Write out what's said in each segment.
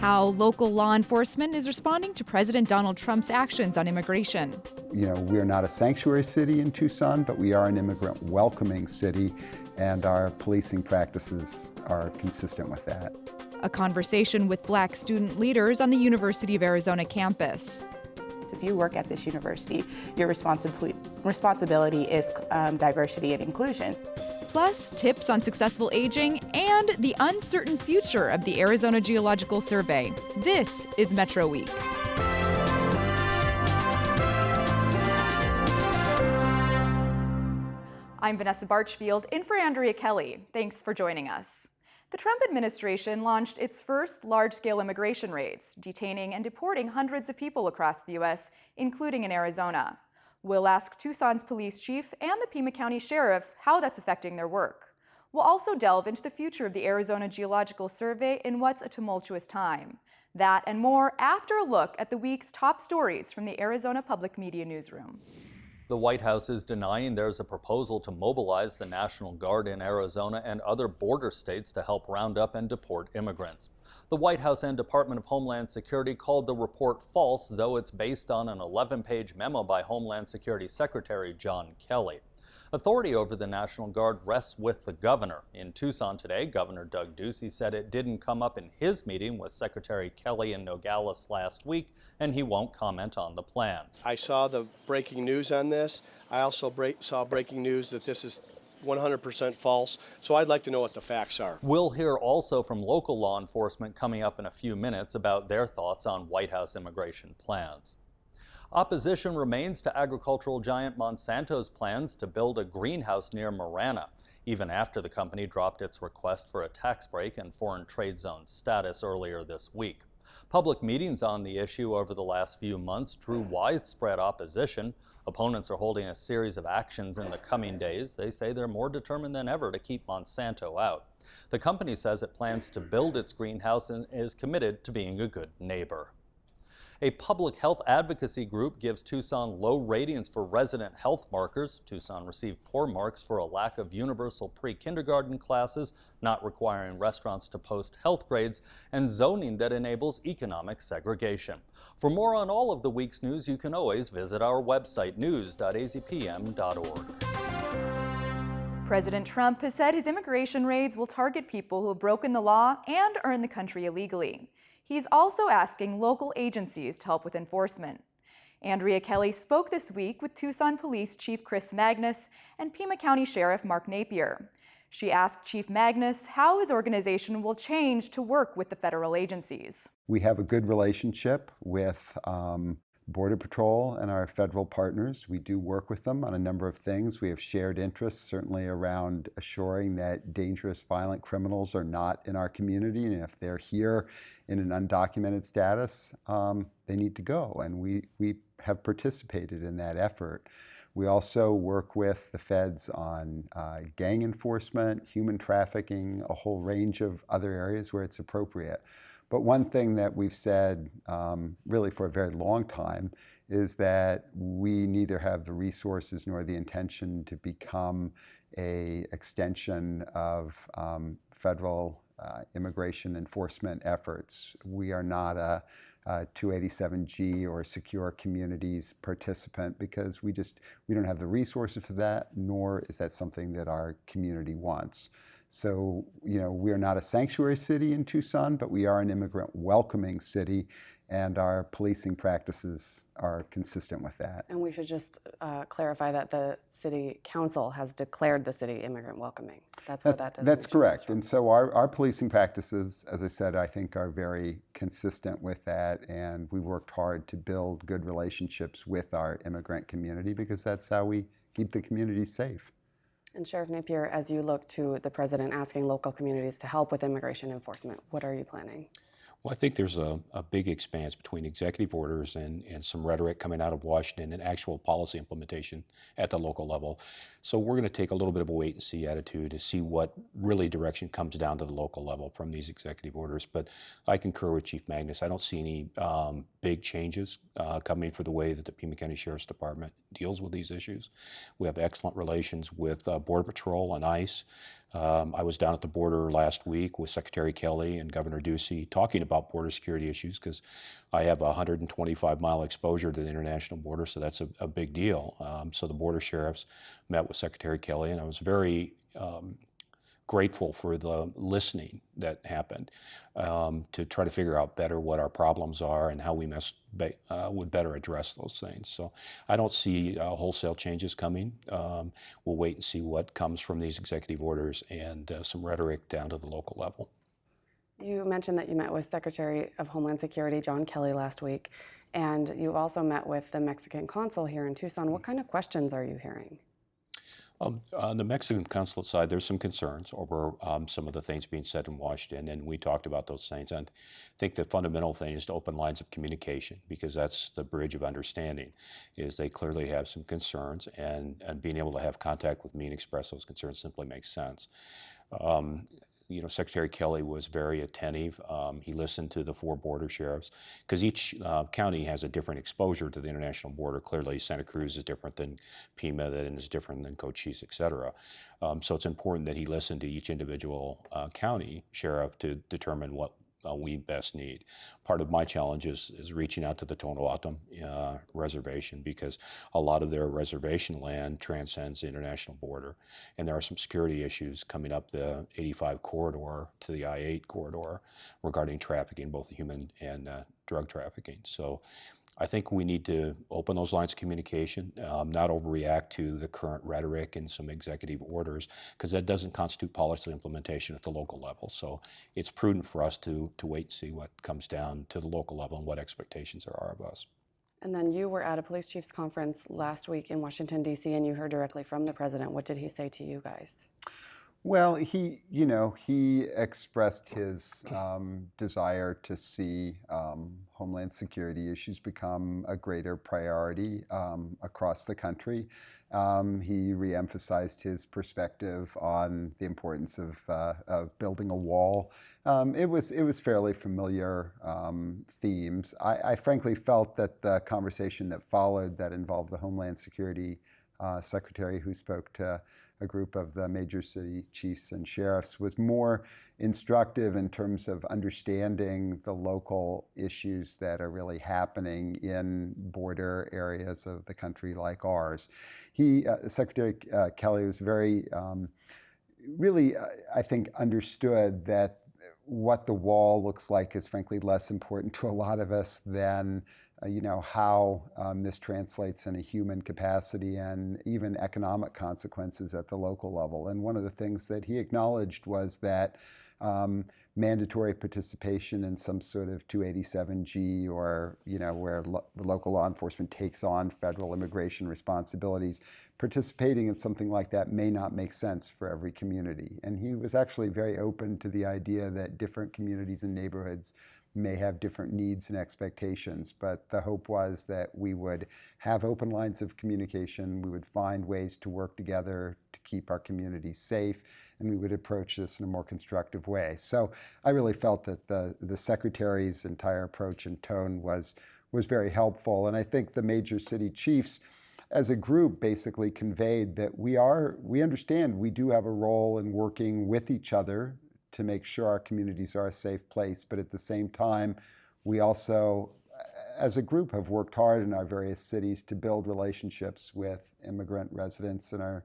How local law enforcement is responding to President Donald Trump's actions on immigration. You know, we're not a sanctuary city in Tucson, but we are an immigrant welcoming city, and our policing practices are consistent with that. A conversation with Black student leaders on the University of Arizona campus. If you work at this university, your responsibility is diversity and inclusion. Plus, tips on successful aging and the uncertain future of the Arizona Geological Survey. This is Metro Week. I'm Vanessa Barchfield, in for Andrea Kelly. Thanks for joining us. The Trump administration launched its first large-scale immigration raids, detaining and deporting hundreds of people across the U.S., including in Arizona. We'll ask Tucson's police chief and the Pima County sheriff how that's affecting their work. We'll also delve into the future of the Arizona Geological Survey in what's a tumultuous time. That and more after a look at the week's top stories from the Arizona Public Media Newsroom. The White House is denying there's a proposal to mobilize the National Guard in Arizona and other border states to help round up and deport immigrants. The White House and Department of Homeland Security called the report false, though it's based on an 11-page memo by Homeland Security Secretary John Kelly. Authority over the National Guard rests with the governor. In Tucson today, Governor Doug Ducey said it didn't come up in his meeting with Secretary Kelly in Nogales last week, and he won't comment on the plan. I saw the breaking news on this. I also saw breaking news that this is 100% false, so I'd like to know what the facts are. We'll hear also from local law enforcement coming up in a few minutes about their thoughts on White House immigration plans. Opposition remains to agricultural giant Monsanto's plans to build a greenhouse near Marana, even after the company dropped its request for a tax break and foreign trade zone status earlier this week. Public meetings on the issue over the last few months drew widespread opposition. Opponents are holding a series of actions in the coming days. They say they're more determined than ever to keep Monsanto out. The company says it plans to build its greenhouse and is committed to being a good neighbor. A public health advocacy group gives Tucson low ratings for resident health markers. Tucson received poor marks for a lack of universal pre-kindergarten classes, not requiring restaurants to post health grades, and zoning that enables economic segregation. For more on all of the week's news, you can always visit our website, news.azpm.org. President Trump has said his immigration raids will target people who have broken the law and are in the country illegally. He's also asking local agencies to help with enforcement. Andrea Kelly spoke this week with Tucson Police Chief Chris Magnus and Pima County Sheriff Mark Napier. She asked Chief Magnus how his organization will change to work with the federal agencies. We have a good relationship with Border Patrol and our federal partners. We do work with them on a number of things. We have shared interests, certainly around assuring that dangerous, violent criminals are not in our community, and if they're here in an undocumented status, they need to go, and we have participated in that effort. We also work with the feds on gang enforcement, human trafficking, a whole range of other areas where it's appropriate. But one thing that we've said really for a very long time is that we neither have the resources nor the intention to become an extension of federal immigration enforcement efforts. We are not a 287G or secure communities participant because we don't have the resources for that, nor is that something that our community wants. So, you know, we are not a sanctuary city in Tucson, but we are an immigrant welcoming city, and our policing practices are consistent with that. And we should just clarify that the city council has declared the city immigrant welcoming. That's what that does. That's correct. And so our policing practices, as I said, I think are very consistent with that, and we worked hard to build good relationships with our immigrant community because that's how we keep the community safe. And Sheriff Napier, as you look to the president asking local communities to help with immigration enforcement, what are you planning? Well, I think there's a big expanse between executive orders and some rhetoric coming out of Washington and actual policy implementation at the local level. So we're going to take a little bit of a wait and see attitude to see what really direction comes down to the local level from these executive orders. But I concur with Chief Magnus. I don't see any big changes coming for the way that the Pima County Sheriff's Department deals with these issues. We have excellent relations with Border Patrol and ICE. I was down at the border last week with Secretary Kelly and Governor Ducey talking about border security issues because I have a 125-mile exposure to the international border, so that's a big deal. So the border sheriffs met with Secretary Kelly, and I was very grateful for the listening that happened to try to figure out better what our problems are and how we would better address those things. So I don't see wholesale changes coming. We'll wait and see what comes from these executive orders and some rhetoric down to the local level. You mentioned that you met with Secretary of Homeland Security John Kelly last week, and you also met with the Mexican consul here in Tucson. What kind of questions are you hearing? On the Mexican consulate side, there's some concerns over some of the things being said in Washington, and we talked about those things. And I think the fundamental thing is to open lines of communication, because that's the bridge of understanding, is they clearly have some concerns, and being able to have contact with me and express those concerns simply makes sense. You know, Secretary Kelly was very attentive. He listened to the 4 border sheriffs, because each county has a different exposure to the international border. Clearly, Santa Cruz is different than Pima, that is different than Cochise, et cetera. So it's important that he listened to each individual county sheriff to determine what we best need. Part of my challenge is reaching out to the Tonawattam reservation, because a lot of their reservation land transcends the international border, and there are some security issues coming up the 85 corridor to the I-8 corridor regarding trafficking, both human and drug trafficking. So I think we need to open those lines of communication, not overreact to the current rhetoric and some executive orders, because that doesn't constitute policy implementation at the local level. So it's prudent for us to wait and see what comes down to the local level and what expectations there are of us. And then you were at a police chiefs conference last week in Washington, D.C., and you heard directly from the president. What did he say to you guys? Well, he expressed his desire to see Homeland Security issues become a greater priority across the country. He reemphasized his perspective on the importance of building a wall. It was fairly familiar themes. I frankly felt that the conversation that followed, that involved the Homeland Security secretary who spoke to a group of the major city chiefs and sheriffs, was more instructive in terms of understanding the local issues that are really happening in border areas of the country like ours. Secretary Kelly was very, really, I think, understood that what the wall looks like is frankly less important to a lot of us than how this translates in a human capacity and even economic consequences at the local level. And one of the things that he acknowledged was that mandatory participation in some sort of 287G, or where local law enforcement takes on federal immigration responsibilities, participating in something like that may not make sense for every community. And he was actually very open to the idea that different communities and neighborhoods may have different needs and expectations, but the hope was that we would have open lines of communication, we would find ways to work together to keep our communities safe, and we would approach this in a more constructive way. So I really felt that the Secretary's entire approach and tone was very helpful, and I think the major city chiefs as a group basically conveyed that we understand we do have a role in working with each other to make sure our communities are a safe place. But at the same time, we also, as a group, have worked hard in our various cities to build relationships with immigrant residents in our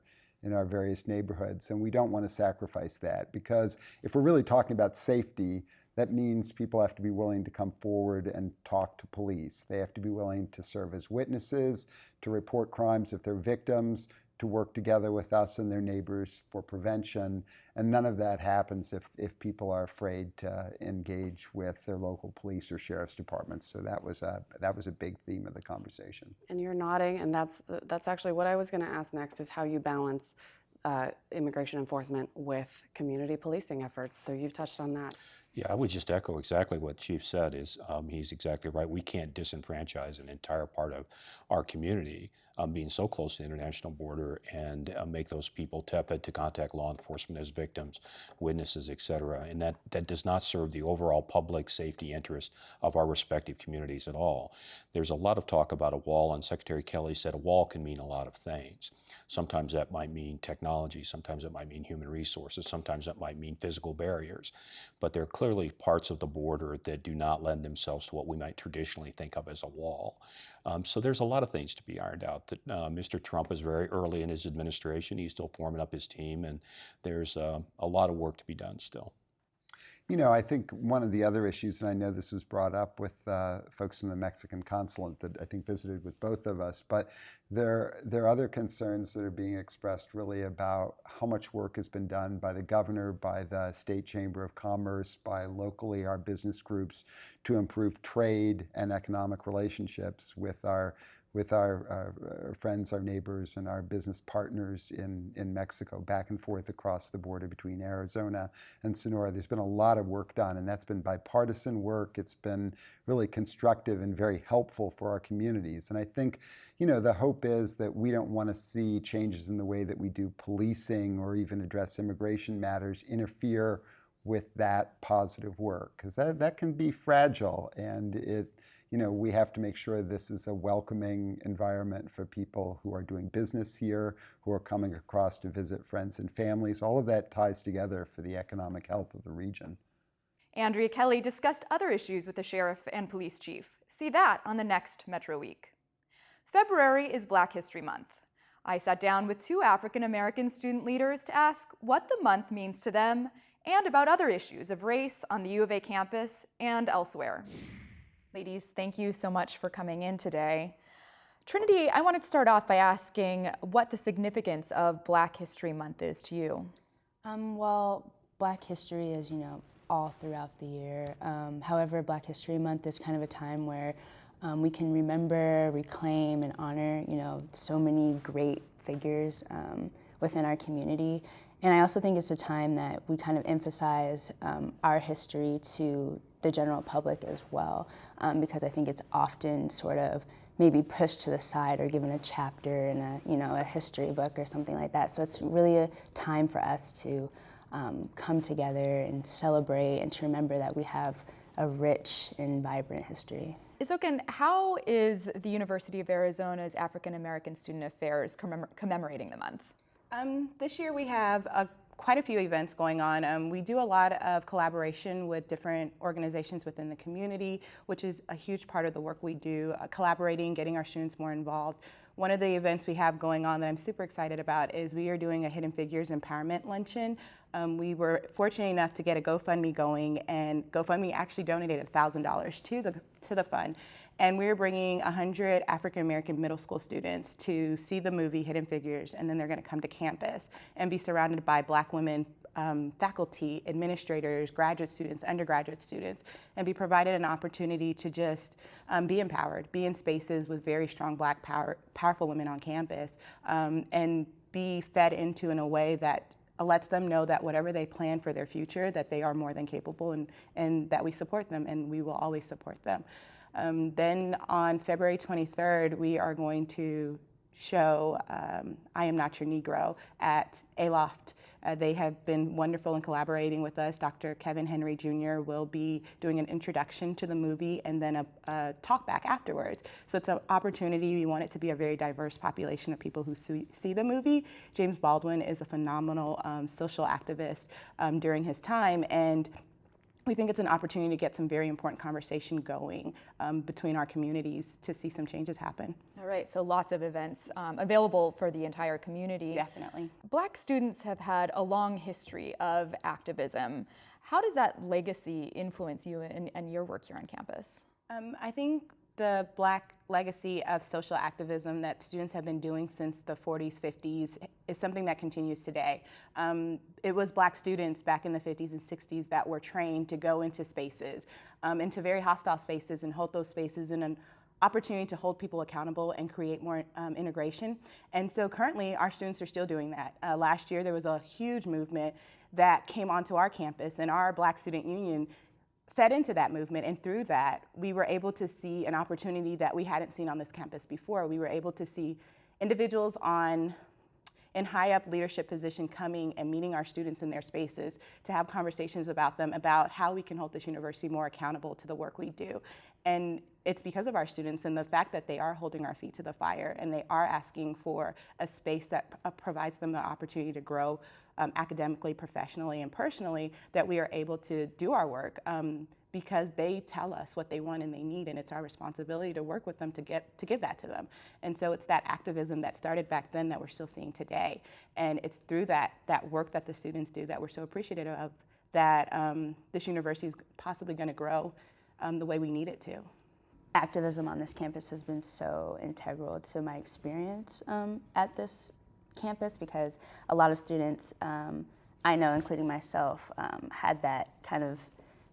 various neighborhoods. And we don't want to sacrifice that, because if we're really talking about safety, that means people have to be willing to come forward and talk to police. They have to be willing to serve as witnesses, to report crimes if they're victims, to work together with us and their neighbors for prevention. And none of that happens if people are afraid to engage with their local police or sheriff's departments. So that was a big theme of the conversation. And you're nodding, and that's actually what I was going to ask next, is how you balance immigration enforcement with community policing efforts. So you've touched on that. Yeah, I would just echo exactly what Chief said. He's exactly right. We can't disenfranchise an entire part of our community being so close to the international border and make those people tepid to contact law enforcement as victims, witnesses, et cetera. And that does not serve the overall public safety interest of our respective communities at all. There's a lot of talk about a wall, and Secretary Kelly said a wall can mean a lot of things. Sometimes that might mean technology, sometimes it might mean human resources, sometimes that might mean physical barriers. But there are clearly parts of the border that do not lend themselves to what we might traditionally think of as a wall. So there's a lot of things to be ironed out. That Mr. Trump is very early in his administration. He's still forming up his team, and there's a lot of work to be done still. You know, I think one of the other issues, and I know this was brought up with folks in the Mexican consulate that I think visited with both of us, but there are other concerns that are being expressed really about how much work has been done by the governor, by the State Chamber of Commerce, by locally our business groups to improve trade and economic relationships with our friends, our neighbors, and our business partners in Mexico, back and forth across the border between Arizona and Sonora. There's been a lot of work done, and that's been bipartisan work. It's been really constructive and very helpful for our communities. And I think, you know, the hope is that we don't want to see changes in the way that we do policing or even address immigration matters interfere with that positive work, because that can be fragile, and we have to make sure this is a welcoming environment for people who are doing business here, who are coming across to visit friends and families. All of that ties together for the economic health of the region. Andrea Kelly discussed other issues with the sheriff and police chief. See that on the next Metro Week. February is Black History Month. I sat down with 2 African American student leaders to ask what the month means to them and about other issues of race on the U of A campus and elsewhere. Ladies, thank you so much for coming in today. Trinity, I wanted to start off by asking what the significance of Black History Month is to you. Well, Black history is, all throughout the year. However, Black History Month is kind of a time where we can remember, reclaim, and honor, so many great figures within our community. And I also think it's a time that we kind of emphasize our history to the general public as well, because I think it's often sort of maybe pushed to the side or given a chapter in a history book or something like that. So it's really a time for us to come together and celebrate and to remember that we have a rich and vibrant history. Isoken, how is the University of Arizona's African American Student Affairs commemorating the month? This year we have quite a few events going on. We do a lot of collaboration with different organizations within the community, which is a huge part of the work we do, collaborating, getting our students more involved. One of the events we have going on that I'm super excited about is we are doing a Hidden Figures Empowerment Luncheon. We were fortunate enough to get a GoFundMe going, and GoFundMe actually donated $1,000 to the fund. And we're bringing 100 African American middle school students to see the movie Hidden Figures, and then they're going to come to campus and be surrounded by Black women faculty, administrators, graduate students, undergraduate students, and be provided an opportunity to just be empowered, be in spaces with very strong Black powerful women on campus, and be fed into in a way that lets them know that whatever they plan for their future, that they are more than capable, and that we support them, and we will always support them. Then on February 23rd, we are going to show I Am Not Your Negro at Aloft. They have been wonderful in collaborating with us. Dr. Kevin Henry Jr. will be doing an introduction to the movie and then a talk back afterwards. So it's an opportunity. We want it to be a very diverse population of people who see the movie. James Baldwin is a phenomenal social activist during his time, and we think it's an opportunity to get some very important conversation going between our communities to see some changes happen. All right, so lots of events available for the entire community. Definitely. Black students have had a long history of activism. How does that legacy influence you and your work here on campus? I think the Black legacy of social activism that students have been doing since the 40s, 50s is something that continues today. It was Black students back in the 50s and 60s that were trained to go into spaces, into very hostile spaces, and hold those spaces in an opportunity to hold people accountable and create more integration. And so currently our students are still doing that. Last year there was a huge movement that came onto our campus, and our Black Student Union fed into that movement, and through that, we were able to see an opportunity that we hadn't seen on this campus before. We were able to see individuals in high up leadership position coming and meeting our students in their spaces to have conversations about them, about how we can hold this university more accountable to the work we do. And it's because of our students and the fact that they are holding our feet to the fire and they are asking for a space that provides them the opportunity to grow academically, professionally, and personally, that we are able to do our work. Because they tell us what they want and they need, and it's our responsibility to work with them to give that to them. And so it's that activism that started back then that we're still seeing today. And it's through that work that the students do that we're so appreciative of, that this university is possibly going to grow the way we need it to. Activism on this campus has been so integral to my experience at this campus, because a lot of students, I know, including myself, had that kind of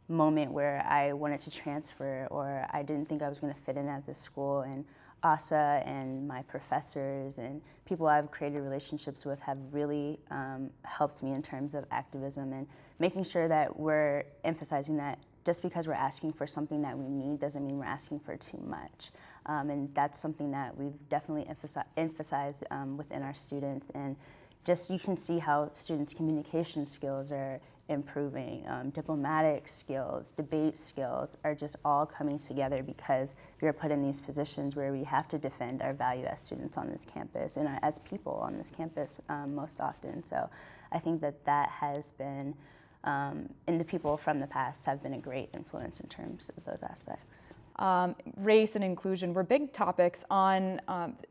moment where I wanted to transfer, or I didn't think I was going to fit in at this school, and ASA and my professors and people I've created relationships with have really helped me in terms of activism and making sure that we're emphasizing that just because we're asking for something that we need doesn't mean we're asking for too much. And that's something that we've definitely emphasized within our students, and just you can see how students' communication skills are improving, diplomatic skills, debate skills are just all coming together because we are put in these positions where we have to defend our value as students on this campus and as people on this campus most often. So I think that has been, and the people from the past have been a great influence in terms of those aspects. Race and inclusion were big topics on,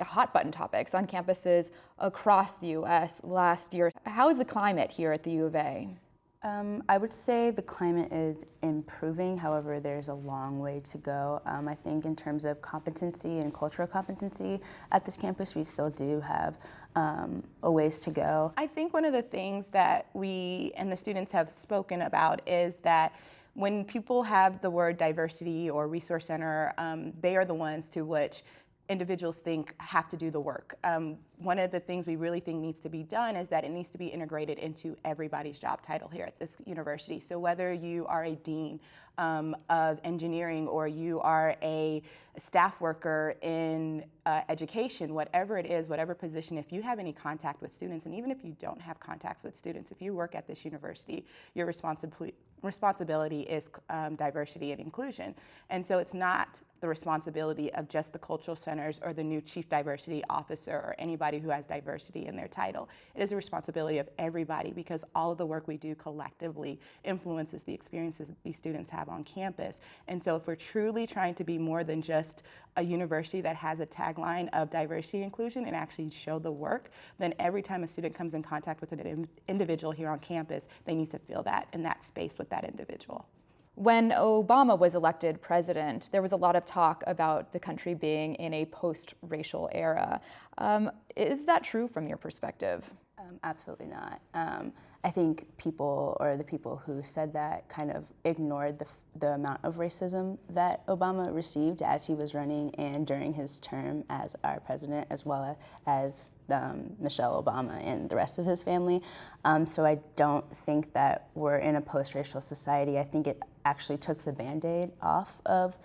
hot button topics on campuses across the U.S. last year. How is the climate here at the U of A? I would say the climate is improving. However, there's a long way to go. I think in terms of competency and cultural competency at this campus, we still do have a ways to go. I think one of the things that we and the students have spoken about is that when people have the word diversity or resource center, they are the ones to which individuals think have to do the work. One of the things we really think needs to be done is that it needs to be integrated into everybody's job title here at this university. So whether you are a dean of engineering or you are a staff worker in education, whatever it is, whatever position, if you have any contact with students, and even if you don't have contacts with students, if you work at this university, your responsibility is diversity and inclusion. And so it's not the responsibility of just the cultural centers or the new chief diversity officer or anybody who has diversity in their title. It is a responsibility of everybody, because all of the work we do collectively influences the experiences that these students have on campus. And so if we're truly trying to be more than just a university that has a tagline of diversity and inclusion and actually show the work, then every time a student comes in contact with an individual here on campus, they need to feel that in that space with that individual. When Obama was elected president, there was a lot of talk about the country being in a post-racial era. Is that true from your perspective? Absolutely not. I think the people who said that kind of ignored the amount of racism that Obama received as he was running and during his term as our president, as well as Michelle Obama and the rest of his family. So I don't think that we're in a post-racial society. I think it actually took the Band-Aid off of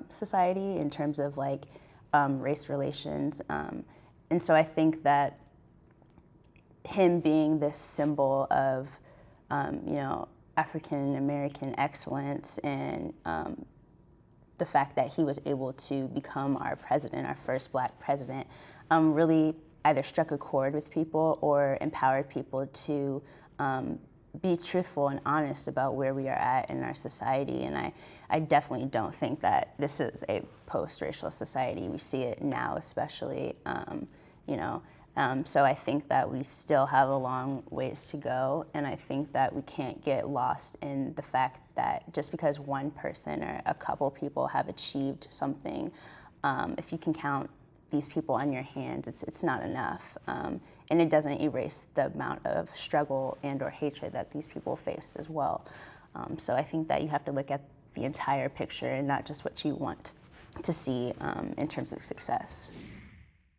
society in terms of race relations. And so I think that him being this symbol of, African American excellence and the fact that he was able to become our president, our first Black president, really either struck a chord with people or empowered people to be truthful and honest about where we are at in our society. And I definitely don't think that this is a post-racial society. We see it now especially, so I think that we still have a long ways to go, and I think that we can't get lost in the fact that just because one person or a couple people have achieved something, if you can count these people on your hands, it's not enough. And it doesn't erase the amount of struggle and or hatred that these people faced as well. So I think that you have to look at the entire picture and not just what you want to see in terms of success.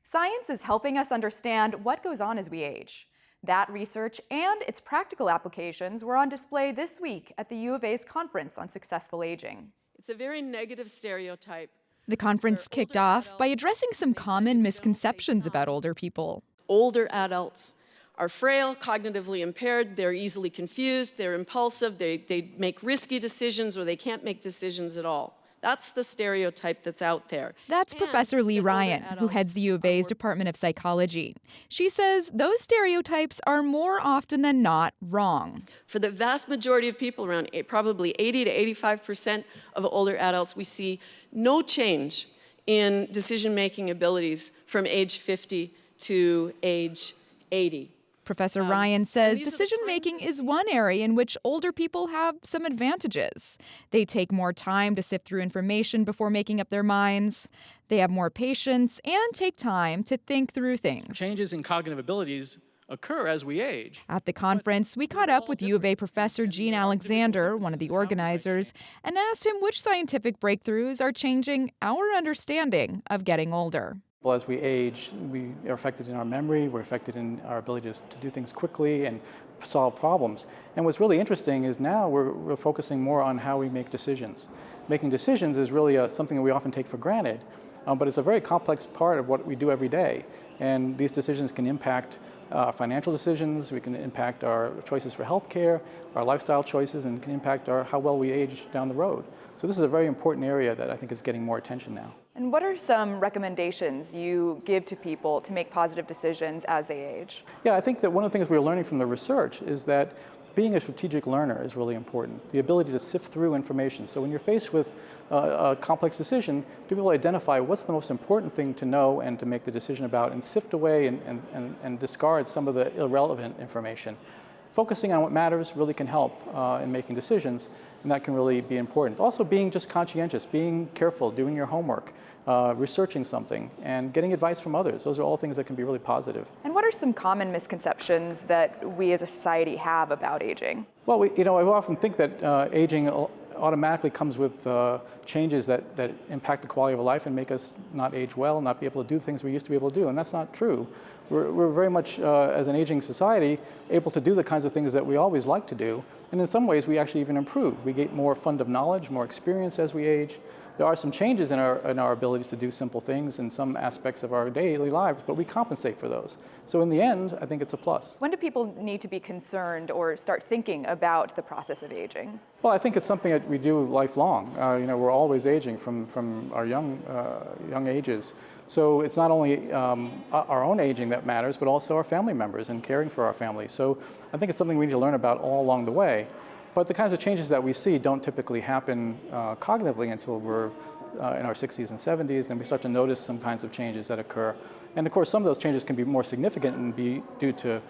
Science is helping us understand what goes on as we age. That research and its practical applications were on display this week at the U of A's Conference on Successful Aging. It's a very negative stereotype. The conference kicked off by addressing some common misconceptions about older people. Older adults are frail, cognitively impaired, they're easily confused, they're impulsive, they make risky decisions, or they can't make decisions at all. That's the stereotype that's out there. That's Professor Lee Ryan, who heads the U of A's Department of Psychology. She says those stereotypes are more often than not wrong. For the vast majority of people, around probably 80 to 85% of older adults, we see no change in decision-making abilities from age 50 to age 80. Professor Ryan says decision-making is one area in which older people have some advantages. They take more time to sift through information before making up their minds. They have more patience and take time to think through things. Changes in cognitive abilities occur as we age. At the conference, we caught up with U of A professor Gene Alexander, one of the organizers, and asked him which scientific breakthroughs are changing our understanding of getting older. Well, as we age, we are affected in our memory, we're affected in our ability to do things quickly and solve problems. And what's really interesting is now we're focusing more on how we make decisions. Making decisions is really something that we often take for granted, but it's a very complex part of what we do every day. And these decisions can impact financial decisions, we can impact our choices for healthcare, our lifestyle choices, and can impact how well we age down the road. So this is a very important area that I think is getting more attention now. And what are some recommendations you give to people to make positive decisions as they age? Yeah, I think that one of the things we're learning from the research is that being a strategic learner is really important. The ability to sift through information. So when you're faced with a complex decision, to be able to identify what's the most important thing to know and to make the decision about, and sift away and discard some of the irrelevant information. Focusing on what matters really can help in making decisions, and that can really be important. Also being just conscientious, being careful, doing your homework, researching something, and getting advice from others. Those are all things that can be really positive. And what are some common misconceptions that we as a society have about aging? Well, I often think that aging automatically comes with changes that impact the quality of life and make us not age well, not be able to do things we used to be able to do, and that's not true. We're very much, as an aging society, able to do the kinds of things that we always like to do, and in some ways we actually even improve. We get more fund of knowledge, more experience as we age. There are some changes in our abilities to do simple things in some aspects of our daily lives, but we compensate for those. So in the end, I think it's a plus. When do people need to be concerned or start thinking about the process of aging? Well, I think it's something that we do lifelong. We're always aging from our young ages. So it's not only our own aging that matters, but also our family members and caring for our family. So I think it's something we need to learn about all along the way. But the kinds of changes that we see don't typically happen cognitively until we're in our 60s and 70s, and we start to notice some kinds of changes that occur. And of course, some of those changes can be more significant and be due to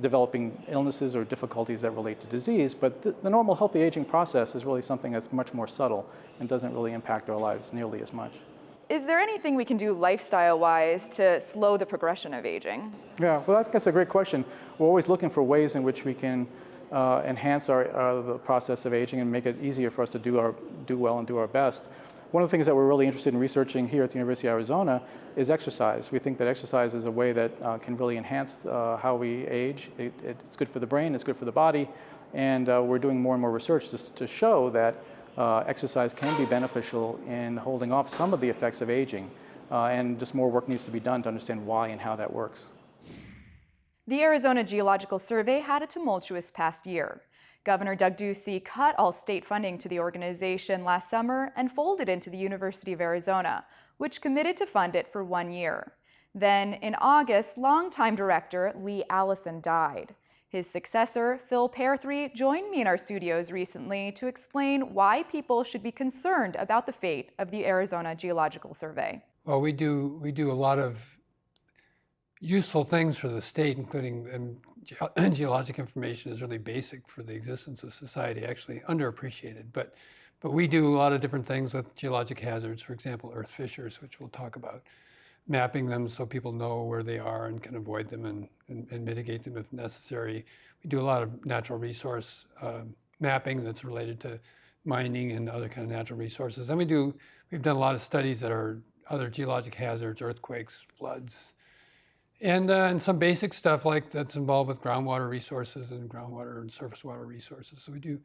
developing illnesses or difficulties that relate to disease. But the normal healthy aging process is really something that's much more subtle and doesn't really impact our lives nearly as much. Is there anything we can do lifestyle-wise to slow the progression of aging? Yeah, well, I think that's a great question. We're always looking for ways in which we can enhance the process of aging and make it easier for us to do well and do our best. One of the things that we're really interested in researching here at the University of Arizona is exercise. We think that exercise is a way that can really enhance how we age. It's good for the brain, it's good for the body, and we're doing more and more research to show that exercise can be beneficial in holding off some of the effects of aging, and just more work needs to be done to understand why and how that works. The Arizona Geological Survey had a tumultuous past year. Governor Doug Ducey cut all state funding to the organization last summer and folded into the University of Arizona, which committed to fund it for 1 year. Then, in August, longtime director Lee Allison died. His successor, Phil Perthree, joined me in our studios recently to explain why people should be concerned about the fate of the Arizona Geological Survey. Well, we do a lot of useful things for the state, including geologic information is really basic for the existence of society, actually underappreciated. But we do a lot of different things with geologic hazards, for example, earth fissures, which we'll talk about, mapping them so people know where they are and can avoid them and mitigate them if necessary. We do a lot of natural resource mapping that's related to mining and other kind of natural resources. And we've done a lot of studies that are other geologic hazards, earthquakes, floods, And some basic stuff like that's involved with groundwater resources and groundwater and surface water resources. So we do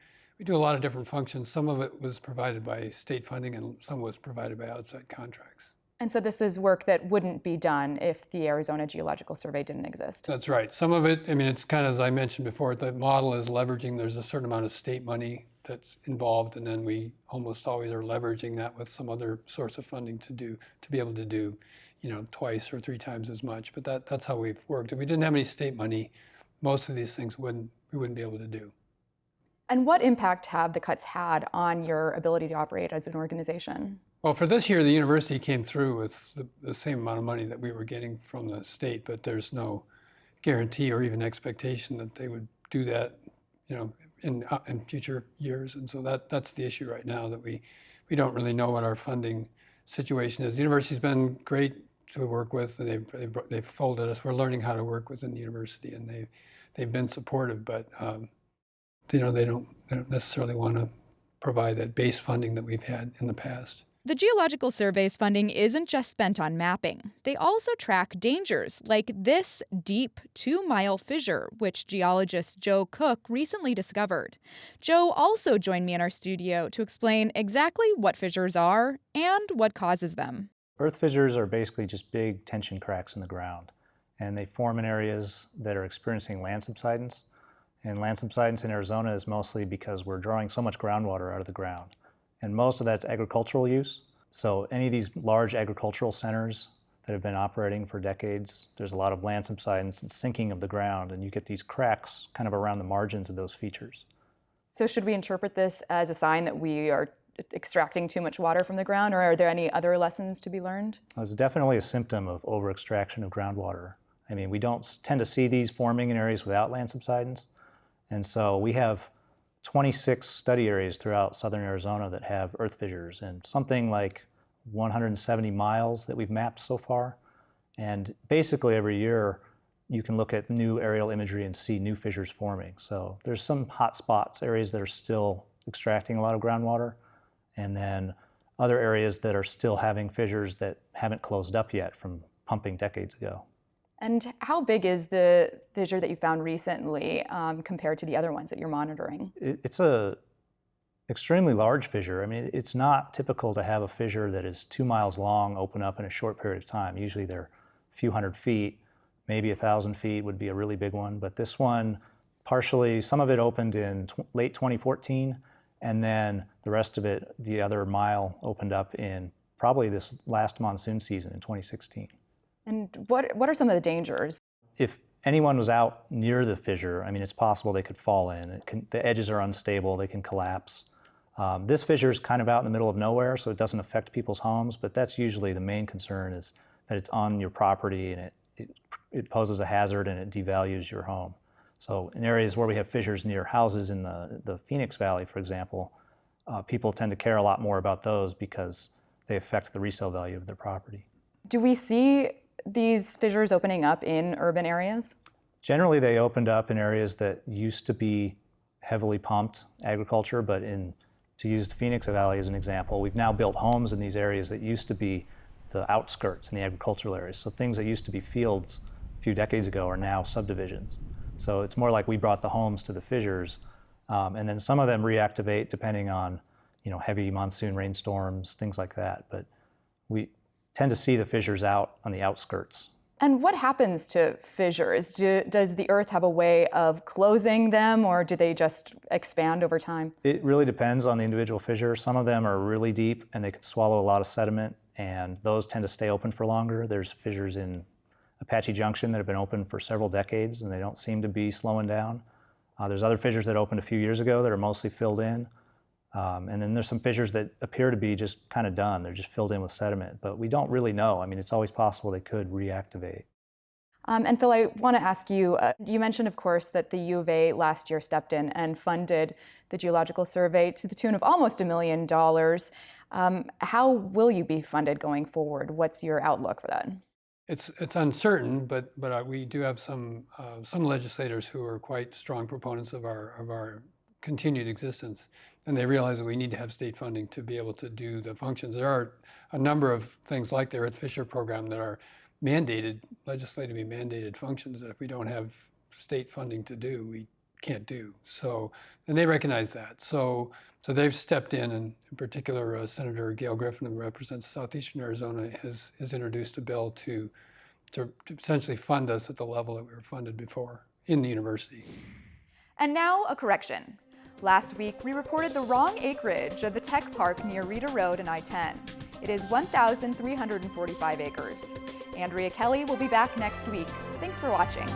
a lot of different functions. Some of it was provided by state funding and some was provided by outside contracts. And so this is work that wouldn't be done if the Arizona Geological Survey didn't exist? That's right. Some of it, I mean, it's kind of, as I mentioned before, the model is leveraging, there's a certain amount of state money that's involved, and then we almost always are leveraging that with some other source of funding to be able to do, twice or three times as much. But that's how we've worked. If we didn't have any state money, most of these things we wouldn't be able to do. And what impact have the cuts had on your ability to operate as an organization? Well, for this year, the university came through with the same amount of money that we were getting from the state, but there's no guarantee or even expectation that they would do that, in future years. And so that's the issue right now, that we don't really know what our funding situation is. The university's been great to work with, and they've folded us. We're learning how to work within the university, and they've been supportive, but they don't necessarily want to provide that base funding that we've had in the past. The Geological Survey's funding isn't just spent on mapping. They also track dangers, like this deep 2-mile fissure, which geologist Joe Cook recently discovered. Joe also joined me in our studio to explain exactly what fissures are and what causes them. Earth fissures are basically just big tension cracks in the ground, and they form in areas that are experiencing land subsidence. And land subsidence in Arizona is mostly because we're drawing so much groundwater out of the ground. And most of that's agricultural use. So any of these large agricultural centers that have been operating for decades, there's a lot of land subsidence and sinking of the ground, and you get these cracks kind of around the margins of those features. So should we interpret this as a sign that we are extracting too much water from the ground, or are there any other lessons to be learned? It's definitely a symptom of over-extraction of groundwater. I mean, we don't tend to see these forming in areas without land subsidence, and so we have 26 study areas throughout southern Arizona that have earth fissures, and something like 170 miles that we've mapped so far. And basically every year you can look at new aerial imagery and see new fissures forming. So there's some hot spots, areas that are still extracting a lot of groundwater, and then other areas that are still having fissures that haven't closed up yet from pumping decades ago. And how big is the fissure that you found recently compared to the other ones that you're monitoring? It's a extremely large fissure. I mean, it's not typical to have a fissure that is 2 miles long open up in a short period of time. Usually they're a few hundred feet, maybe 1,000 feet would be a really big one. But this one, partially, some of it opened in late 2014, and then the rest of it, the other mile, opened up in probably this last monsoon season in 2016. And what are some of the dangers? If anyone was out near the fissure, I mean, it's possible they could fall in. The edges are unstable, they can collapse. This fissure is kind of out in the middle of nowhere, so it doesn't affect people's homes, but that's usually the main concern, is that it's on your property and it poses a hazard and it devalues your home. So in areas where we have fissures near houses in the Phoenix Valley, for example, people tend to care a lot more about those because they affect the resale value of their property. Do we see these fissures opening up in urban areas? Generally, they opened up in areas that used to be heavily pumped agriculture, but to use the Phoenix Valley as an example, we've now built homes in these areas that used to be the outskirts in the agricultural areas. So things that used to be fields a few decades ago are now subdivisions. So it's more like we brought the homes to the fissures, and then some of them reactivate depending on heavy monsoon rainstorms, things like that. But we tend to see the fissures out on the outskirts. And what happens to fissures? Does the earth have a way of closing them, or do they just expand over time? It really depends on the individual fissure. Some of them are really deep and they can swallow a lot of sediment, and those tend to stay open for longer. There's fissures in Apache Junction that have been open for several decades and they don't seem to be slowing down. There's other fissures that opened a few years ago that are mostly filled in. And then there's some fissures that appear to be just kind of done. They're just filled in with sediment, but we don't really know. I mean, it's always possible they could reactivate. And Phil, I want to ask you, you mentioned, of course, that the U of A last year stepped in and funded the Geological Survey to the tune of almost $1 million. How will you be funded going forward? What's your outlook for that? It's uncertain, but we do have some legislators who are quite strong proponents of our continued existence, and they realize that we need to have state funding to be able to do the functions. There are a number of things like the Earth Fissure Program that are legislatively mandated functions that if we don't have state funding to do, we can't do. So, and they recognize that. So they've stepped in, and in particular, Senator Gail Griffin, who represents Southeastern Arizona, has introduced a bill to essentially fund us at the level that we were funded before in the university. And now a correction. Last week, we reported the wrong acreage of the tech park near Rita Road and I-10. It is 1,345 acres. Andrea Kelly will be back next week. Thanks for watching.